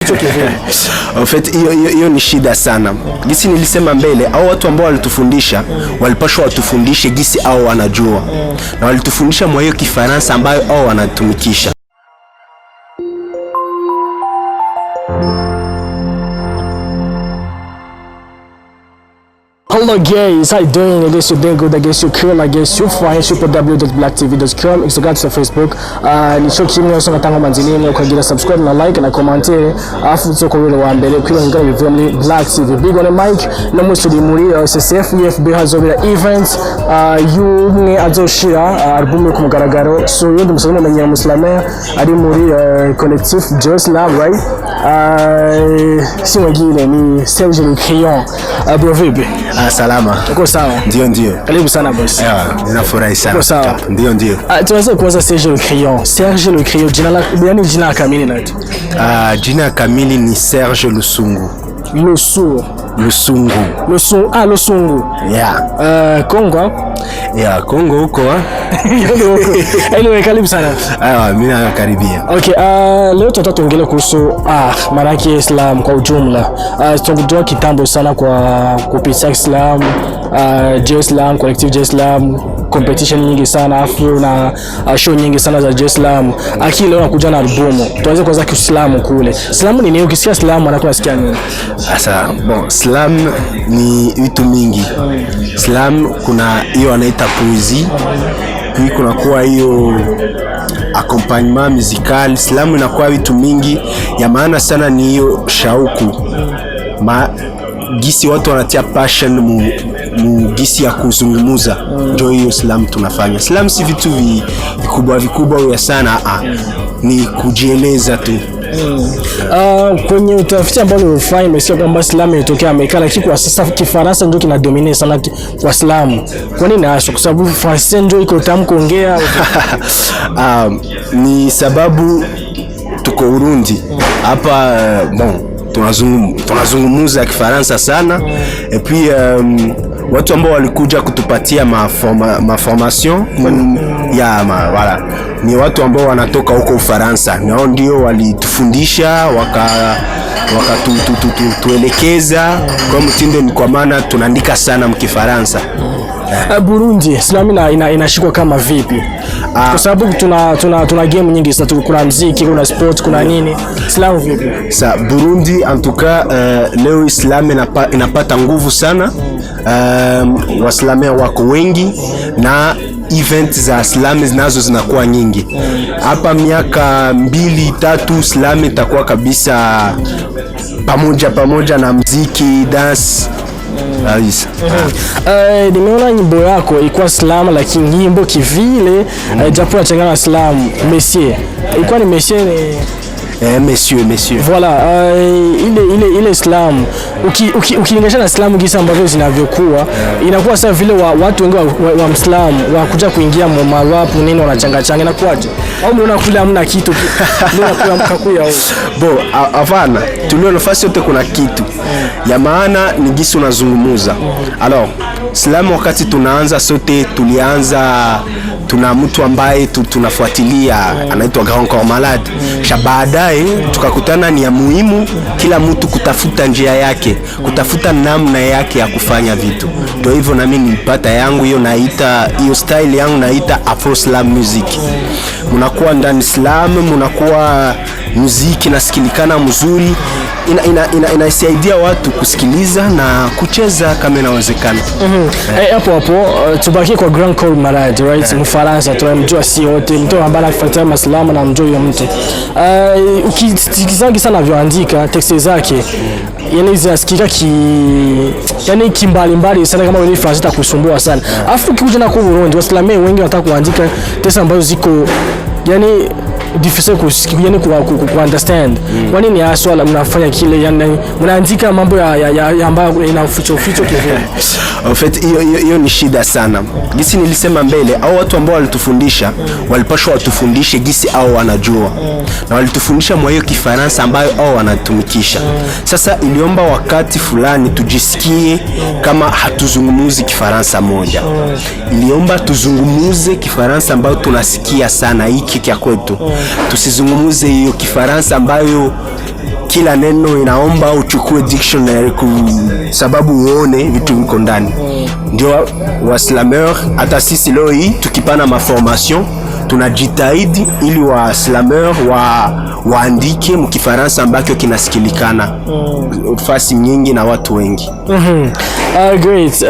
ficho kivile. En fait hiyo ni shida sana. Gisi nilisema mbele, au watu ambao walitufundisha walipashwa watufundishe gisi au wanajua, na walitufundisha mwa hiyo Kifaransa ambayo au wanatumikisha. Hello guys, how you doing? I guess you're doing good. I guess you're cool. I guess you're fine. www.blacktv.com. Instagram, Facebook. Ni show kimwe yose ngatanga manzilini ukagira subscribe na like na comment. Afu tuko wile wa mbele kwilo ngara bivumli Black TV. Big on the mic. No mo studio muri SSF FB hazobira events. Yumwe azoshira album ku mugaragaro. So yondo musoma menya muslime ari muri collectif Jerusalem, right? Si wengine ni Serge Le Crayon. Bro vipi? Salama. Uko sawa? Ndio. Karibu sana boss. Ninafurahi sana. Uko sawa? Ndio. Tuanze kwanza Serge Le Crayon. Serge Le Crayon, jina kamili nani? Jina kamili ni Serge Lusungu. Lusungu. Yeah. Kongo. Yeah, Kongo huko. Anyway, karibu sana. Mimi nakaribia. Okay, leo tutatongea kuhusu maraki Islam kwa ujumla. Tunajua kitambo sana kwa kupitia Islam, Islam, collective Islam, competition nyingi sana afu na show nyingi sana za Islam. Akili leo nakuja na albumu. Tuanze kwanza Kiislamu kule. Islamu ni nini? Ukisikia Islamu anakuwa nasikia nini? Sasa Islam ni vitu mingi. Islam kuna hiyo anaita poesie. Puis kuna kuwa hiyo accompagnement musical. Islam inakuwa vitu mingi. Ya maana sana ni hiyo shauku. Gisi watu wanatia passion mu gisi ya kuzungumuza. Ndio hiyo Islam tunafanya. Islam si vitu vikubwa ya sana. Ni kujieleza tu. Kwenye utafiti ambao ulifanya umesikia kwamba Islam ilitokea Amerika, lakini kwa sasa Kifaransa ndio kinadominate sana kwa Islam. Kwa nini hasa? Kwa sababu Faransa ndio iko tamu kuongea. Ni sababu tuko Burundi hapa, tunazungumza Kifaransa sana, et puis watu ambao walikuja kutupatia formation voilà, ni watu ambao wanatoka huko Ufaransa, nao ndio walitufundisha tuelekeza kwa mtindo, ni kwa maana tunaandika sana mkifaransa. Burundi Islam inashikwa kama vipi? Kwa sababu tuna game nyingi sana, kuna muziki, kuna sport, kuna nini. Islam vipi? Burundi en tout cas leo Islam inapata nguvu sana. Waislamu wako wengi na event za Islam zinazo zinakuwa nyingi. Hapa miaka 2-3 Islam itakuwa kabisa pamoja na muziki, dance. Nimeona nyimbo yako ilikuwa Islam lakini nyimbo kivile japo nachanganya Islam Monsieur. Ilikuwa ni Monsieur Monsieur. Voilà, ile Islam ukilinganisha na Islam gisa ambavyo zinavyokuwa inakuwa sawa vile watu wengi wa Islam wakuja kuingia marapu nini wanachangachanga na kwaje? Au unaona kule hamna kitu ndio mkakuya huko. Hapana, tulio nafasi yote kuna kitu. Ya maana ni gisi unazungumuza. Alors, Islam wakati tunaanza sote tuna mtu ambaye tunafuatilia anaitwa Grand Corps Malade. Baadaye tukakutana ni ya muhimu kila mtu kutafuta njia yake, kutafuta namna yake ya kufanya vitu. Ndio hivyo na mimi nilipata yangu hiyo style yangu naita Afro Slam music. Mnakuwa ndani Islam, mnakuwa muziki nasikilikana mzuri. Inasaidia watu kusikiliza na kucheza kama inawezekana. Hapo tubaki kwa Grand Corps Malade, right? Mfaransa tunamjua si wote, mtu ambaye anafuata Muislamu na mjua huyo mtu. Ukisikiza sana anavyoandika text zake, yani zinasikika yani kimbali sana kama wewe Francis itakusumbua sana. Alafu ukikuja na kwa Burundi, Waislamu wengi wanataka kuandika text ambazo ziko yani difficile yani ku understand. Kwa nini hasa mnafanya kile, yani mnaandika mambo ya ambayo inaficho kivyo? En fait hiyo ni shida sana. Gisi nilisema mbele, au watu ambao walitufundisha walipashwa watufundishe gisi au wanajua, na walitufundisha mwa hiyo Kifaransa ambayo au wanatumikisha. Sasa iliomba wakati fulani tujisikie kama hatuzungumuzi Kifaransa moja. Iliomba tuzungumuze Kifaransa ambayo tunasikia sana hiki kia kwetu. Tusizungumuze hiyo Kifaransa ambayo kila neno inaomba uchukue dictionary sababu uone vitu viko ndani. Ndio waslameur hata sisi leo hii tukipana maformation tunajitahidi ili waslameur waandike mkifaransa ambacho kinasikilikana fasi nyingi na watu wengi. Great.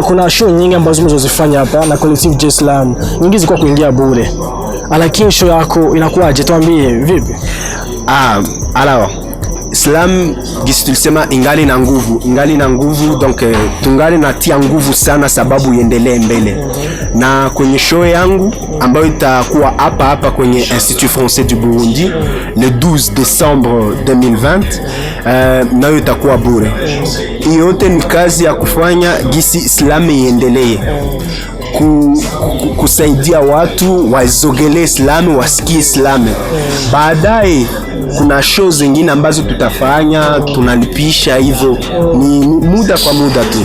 Kuna show nyingi ambazo mnazozifanya hapa na Collective J Slam. Nyingi ziko kuingia bure. Lakini show yako inakuwaje? Tuambie vipi? Alors Slam gisi tulisema ingali na nguvu donc tungali natia nguvu sana sababu iendelee mbele. Na kwenye show yangu ambayo itakuwa hapa kwenye Institut Français du Burundi le 12 décembre 2020 nayo itakuwa bure. Hiyo yote ni kazi ya kufanya gisi Slam iendelee. Kusaidia watu wazogelee Islam, wasikie Islam. Baadaye kuna show zingine ambazo tutafanya, tunalipisha hivyo, ni muda kwa muda tu.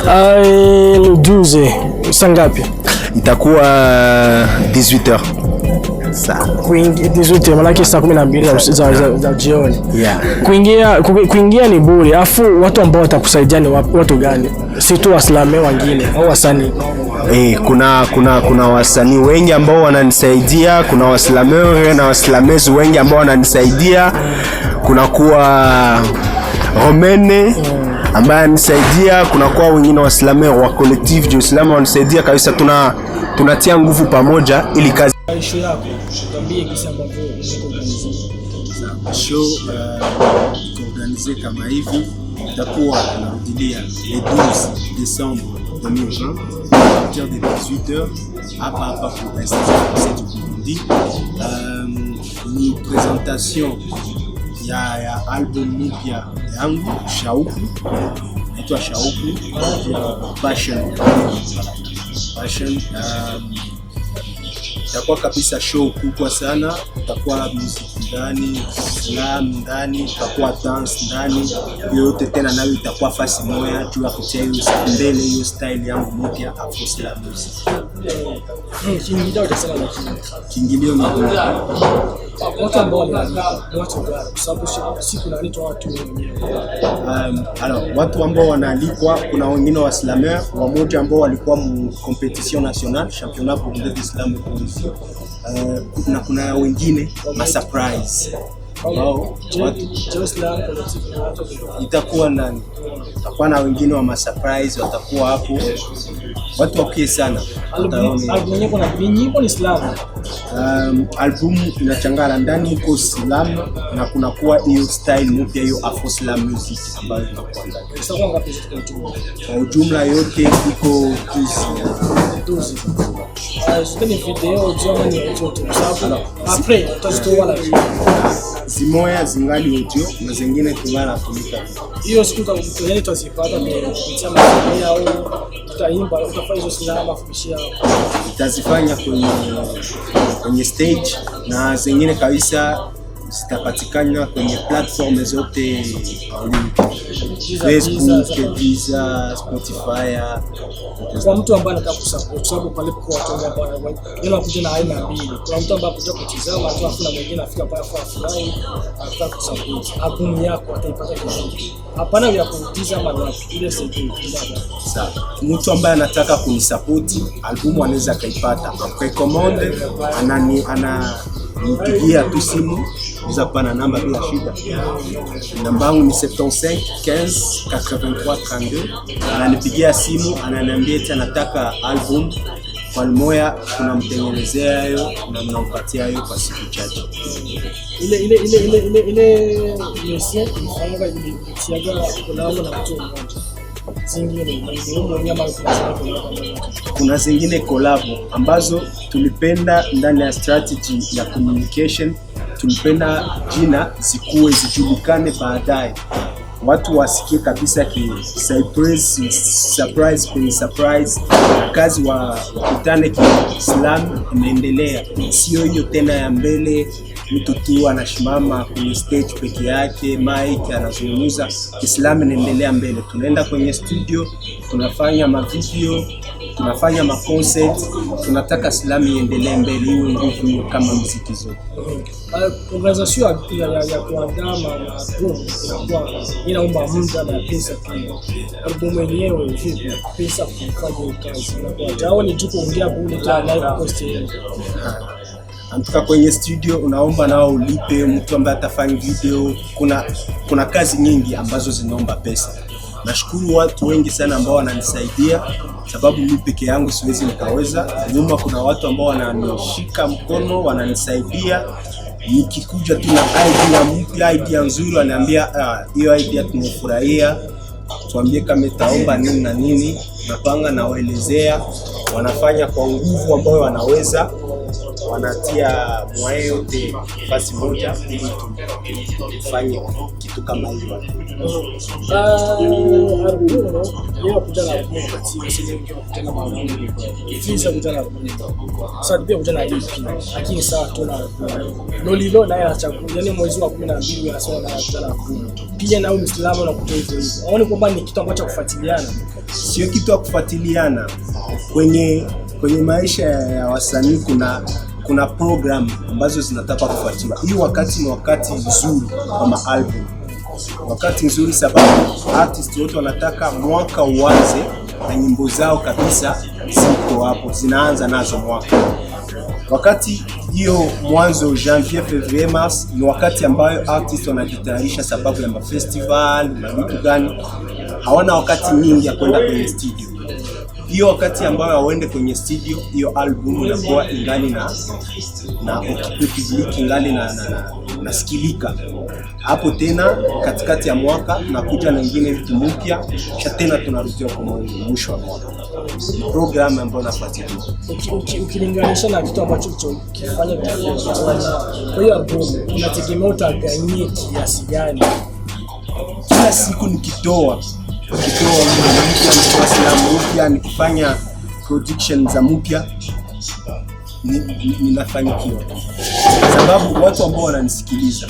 Le 12 saa ngapi? Itakuwa 18h. Saa 18 malaki saa 12 za jioni. Yeah. Kuingia ni bure. Afu watu ambao watakusaidia ni watu gani? Si tu Waislamu wengine au wasanii? Kuna wasanii wengi ambao wananisaidia, kuna Waislamu na Waislamezu wengi ambao wananisaidia. Kuna kuwa Romene ambaye anisaidia, kuna kuwa wengine Waislamu wa Collective J Slam wananisaidia kabisa. Tunatia nguvu pamoja ili kazi. Show yako tuambie kisa ambavyo show organize kama hivi itakuwa tunarudilia le 12 décembre 2020 à partir de 18h hapa pour Institut Français du Burundi. Ni presentation ya album mpya yangu Shauku, inaitwa Shauku ya Passion. Itakuwa kabisa show kubwa sana, itakuwa muziki ndani, slam ndani, itakuwa dance ndani, yote tena nayo itakuwa fasi moja juu ya kutia hiyo mbele hiyo style yangu mpya Afro Slam music. Kiingilio ni watu ambao watu gani? Kwa sababu siku naitwa watu wenyewe. Alors watu ambao wanaalikwa, kuna wengine wa Islameur wamoja ambao walikuwa mu competition nationale championnat burundais d'islam poésie, na kuna wengine ma surprise wao watu itakuwa nani, itakuwa na wengine wa ma surprise watakuwa hapo, watu wakie sana. Album yenyewe kuna nyimbo ni Islam. Album inachangana ndani iko Islam na kuna kuwa hiyo style mpya hiyo Afro Slam music ambayo inakuwa ndani. Sasa ngapi zitakuwa? Kwa ujumla yote iko 12. Sasa ni video jamani yote sababu après tutazitoa live. Zimoya zingali audio na zingine tungana natumika. Hiyo siku tutazipata kupitia masomo au tutaimba utafanya hizo sinema kufishia. Tutazifanya kwenye stage na zingine kabisa zitapatikana kwenye platform zote Facebook, Deezer, Spotify. Kwa mtu ambaye anataka kusupport, sababu pale kwa watu ambao wanakuja na aina mbili. Kuna mtu ambaye anakuja kutizama tu, afu na mwingine afika pale kwa furahi, anataka kusupport. Album yako ataipata kiasi. Hapana ya kutizama na ile CD. Sawa. Mtu ambaye anataka kunisupport, album anaweza kaipata. Kwa commande nipigia tu simu, niza pana namba bila shida. Namba yangu ni 75 15 83 32. Ananipigia simu, ananiambia eti anataka album kwa moya, tunamtengenezea hayo na mnampatia hayo kwa siku chache. Ile message ifanga ilitiaga kolabo na mtu mmoja. Kuna zingine kolabo ambazo tulipenda ndani ya strategy ya communication, tulipenda jina zikuwe zijulikane baadaye, watu wasikie kabisa ki surprise kwenye surprise, kazi wakutane ki Islam imeendelea, sio hiyo tena ya mbele mtu tu anashimama kwenye stage peke yake, mic anazungumza. Islam inaendelea mbele, tunaenda kwenye studio, tunafanya mavideo, tunafanya ma concert, tunataka Slam iendelee mbele, iwe nguvu kama muziki zote. Organization ya kuandaa album inaomba muda na pesa pia. Album yenyewe vipi? Pesa kufanya kazi inakuwa ni tu kuongea bure tu live post. Antuka kwenye studio unaomba nao ulipe mtu ambaye atafanya video. Kuna kazi nyingi ambazo zinaomba pesa. Nashukuru watu wengi sana ambao wananisaidia, sababu mimi peke yangu siwezi nikaweza. Nyuma kuna watu ambao wananishika mkono, wananisaidia. Nikikuja tu na idea mpya, idea nzuri, wananiambia hiyo idea tumefurahia, tuambie kama itaomba nini na nini, napanga na waelezea, wanafanya kwa nguvu ambayo wanaweza, wanatia moyo yote fasi moja ili tufanye kitu kama hiyo. Lolilo na ya chakula, yani mwezi wa 12 anasema na kutana pia na Uislamu na kutoa hivyo. Aone kwamba ni kitu ambacho kufuatiliana. Sio kitu ya kufuatiliana. Kwenye maisha ya wasanii kuna program ambazo zinataka kufuatiliwa. Hii wakati ni wakati nzuri kama album. Wakati nzuri sababu artist wote wanataka mwaka uanze na nyimbo zao kabisa ziko hapo, zinaanza nazo mwaka. Wakati hiyo mwanzo Janvier, February, Mars ni wakati ambayo artist wanajitayarisha sababu ya festival na vitu gani. Hawana wakati mingi ya kwenda kwenye studio. Hiyo wakati ambayo waende kwenye studio, hiyo album inakuwa ingali na public ingali na sikilika. Hapo tena katikati ya mwaka nakuja na nyingine vitu mpya, kisha tena tunarudia kwa mwisho wa mwaka. Program ambayo nafuatilia. Ukilinganisha na kitu ambacho kifanya kwa hiyo album, unategemea utaganyie kiasi gani? Kila siku nikitoa mpya, nikifanya production za mpya, ninafanikiwa. Sababu watu ambao wananisikiliza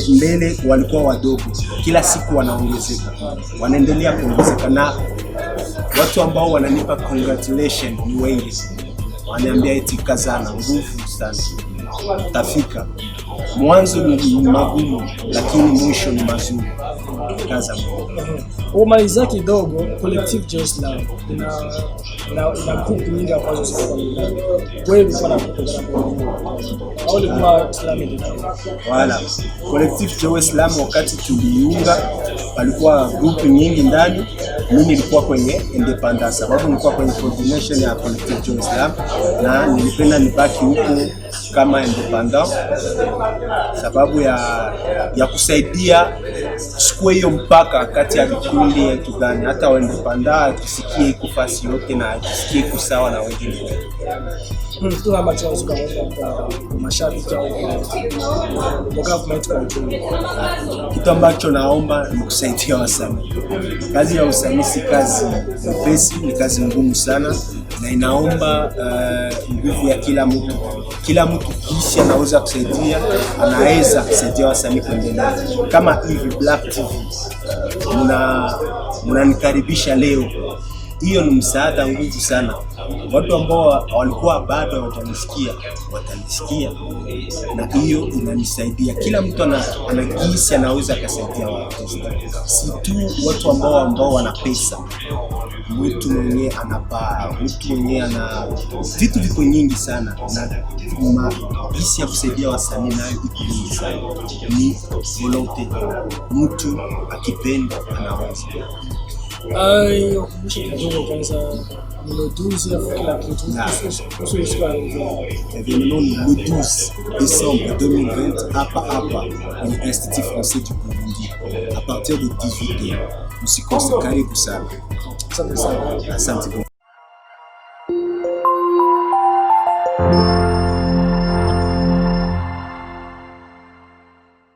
mbele walikuwa wadogo, kila siku wanaongezeka, wanaendelea kuongezeka, na watu ambao wananipa congratulation ni wengi. Wananiambia eti kazana, nguvu sana, tafika. Mwanzo ni magumu lakini mwisho ni mazuri. Kaza umaliza kidogo. Collective Joy Slam na group nyingi ambazo ziko wewe kwa wala Collective Joy Slam wakati tuliunga palikuwa group nyingi ndani. Mimi nilikuwa kwenye independence sababu nilikuwa kwenye coordination ya Collective Joy Slam na nilipenda nibaki huko kama independent sababu ya kusaidia chukue hiyo mpaka kati ya vikundi yetu gani, hata waendepanda tusikie kufasi yote na tusikie kusawa na wengine. Mtu ama chanzo kama mashabiki au government control. Kitu ambacho naomba ni kusaidia wasanii. Kazi ya usanii si kazi nyepesi, ni kazi ngumu sana na inaomba nguvu ya kila mtu. Kila mtu kisha anaweza kusaidia, anaweza kusaidia wasanii kuendelea. Kama hivi Black TV mnanikaribisha leo. Hiyo ni msaada nguvu sana. Watu ambao walikuwa bado watanisikia na hiyo inanisaidia. Kila mtu anagisi anaweza kusaidia watu. Si tu watu ambao wana pesa. Mtu mwenye anapaa, mtu mwenye ana vitu viko nyingi sana na gisi ya kusaidia wasanii nayo iko nyingi sana. Ni volonté. Mtu akipenda anaweza. Le 12 décembre 2020 hapa kwenye Institut Français du Burundi à partir de 18h. Msikose, karibu sana. Asante sana. Asante.